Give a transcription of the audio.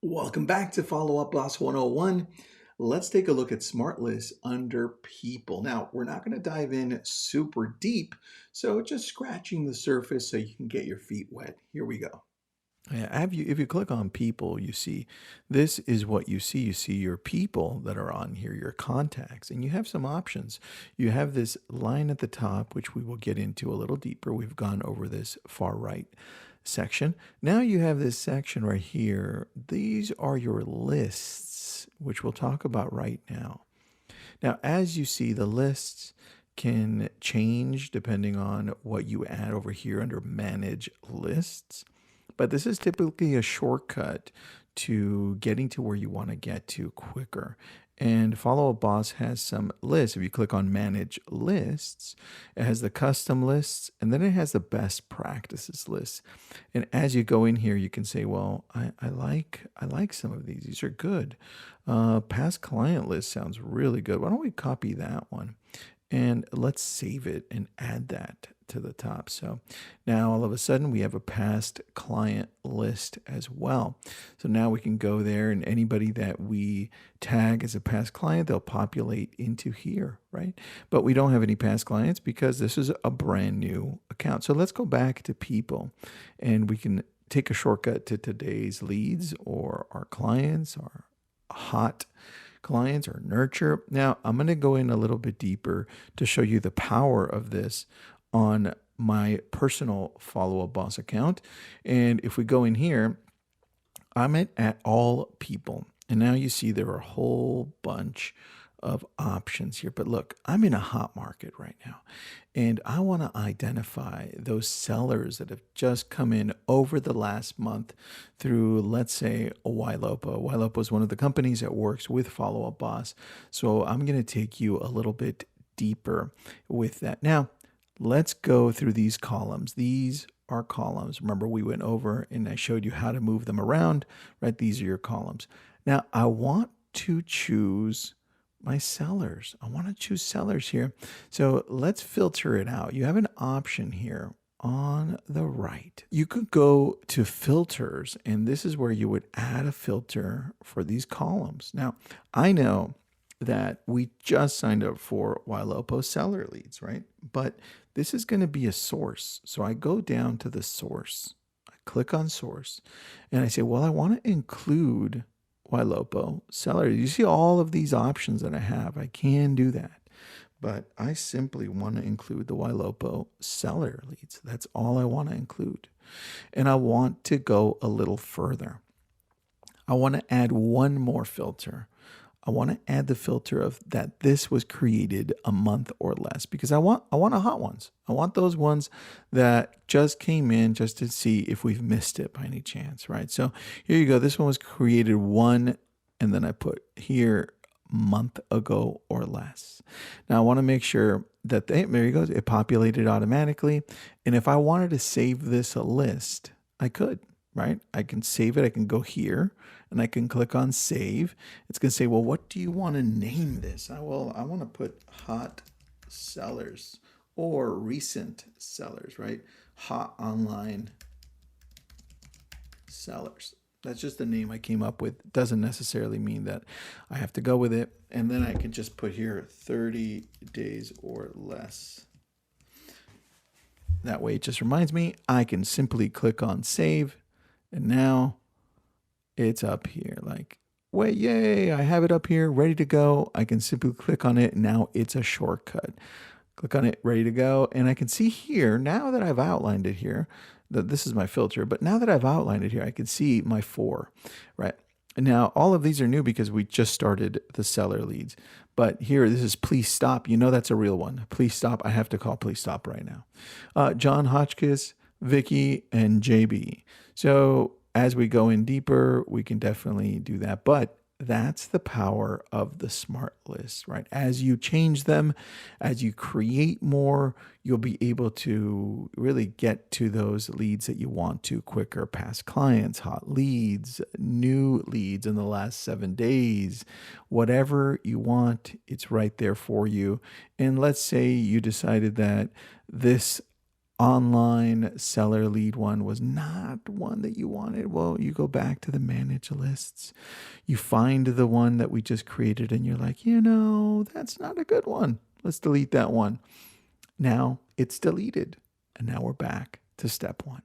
Welcome back to Follow Up Boss 101. Let's take a look at smart lists under people. Now, we're not going to dive in super deep, so just scratching the surface so you can get your feet wet. Here we go. Yeah, if you click on people, you see this is what you see. You see your people that are on here, your contacts, and you have some options. You have this line at the top, which we will get into a little deeper. We've gone over this far right section. Now you have this section right here. These are your lists, which we'll talk about right now. Now, as you see, the lists can change depending on what you add over here under manage lists. But this is typically a shortcut to getting to where you want to get to quicker. And Follow Up Boss has some lists. If you click on Manage Lists, it has the custom lists and then it has the best practices lists. And as you go in here, you can say, well, I like some of these. These are good. Past client list sounds really good. Why don't we copy that one? And let's save it and add that to the top. So now all of a sudden we have a past client list as well. So now we can go there and anybody that we tag as a past client, they'll populate into here, right? But we don't have any past clients because this is a brand new account. So let's go back to people and we can take a shortcut to today's leads or our clients, our hot clients or nurture. Now, I'm going to go in a little bit deeper to show you the power of this on my personal Follow Up Boss account. And if we go in here, I'm at all people. And now you see there are a whole bunch of options here. But look, I'm in a hot market right now. And I want to identify those sellers that have just come in over the last month through, let's say, Ylopo. Ylopo is one of the companies that works with Follow Up Boss. So I'm going to take you a little bit deeper with that. Now, let's go through these columns. These are columns. Remember, we went over and I showed you how to move them around, right? These are your columns. Now, I want to choose my sellers. I want to choose sellers here. So let's filter it out. You have an option here on the right. You could go to filters, and this is where you would add a filter for these columns. Now, I know that we just signed up for Ylopo seller leads, right? But this is going to be a source. So I go down to the source. I click on source, and I say, well, I want to include Ylopo seller. You see all of these options that I have. I can do that, but I simply want to include the Ylopo seller leads. That's all I want to include. And I want to go a little further. I want to add one more filter. I want to add the filter of that this was created a month or less because I want a hot ones. I want those ones that just came in just to see if we've missed it by any chance, right? So here you go. This one was created one, and then I put here month ago or less. Now I want to make sure that there you go. It populated automatically. And if I wanted to save this a list, I could, right? I can save it. I can go here and I can click on save. It's going to say, well, what do you want to name this? I want to put hot sellers or recent sellers, right? Hot online sellers. That's just the name I came up with. It doesn't necessarily mean that I have to go with it. And then I can just put here 30 days or less. That way it just reminds me, I can simply click on save. And now it's up here like, wait, yay, I have it up here, ready to go. I can simply click on it. And now it's a shortcut. Click on it, ready to go. And I can see here, now that I've outlined it here, that this is my filter, but now that I've outlined it here, I can see my 4, right? And now all of these are new because we just started the seller leads. But here, this is please stop. You know that's a real one. Please stop. I have to call please stop right now. John Hotchkiss, Vicky, and JB. So as we go in deeper, we can definitely do that. But that's the power of the smart list, right? As you change them, as you create more, you'll be able to really get to those leads that you want to quicker. Past clients, hot leads, new leads in the last 7 days, whatever you want, it's right there for you. And let's say you decided that this online seller lead one was not one that you wanted, well, you go back to the manage lists. You find the one that we just created and you're like, that's not a good one. Let's delete that one. Now it's deleted. And now we're back to step one.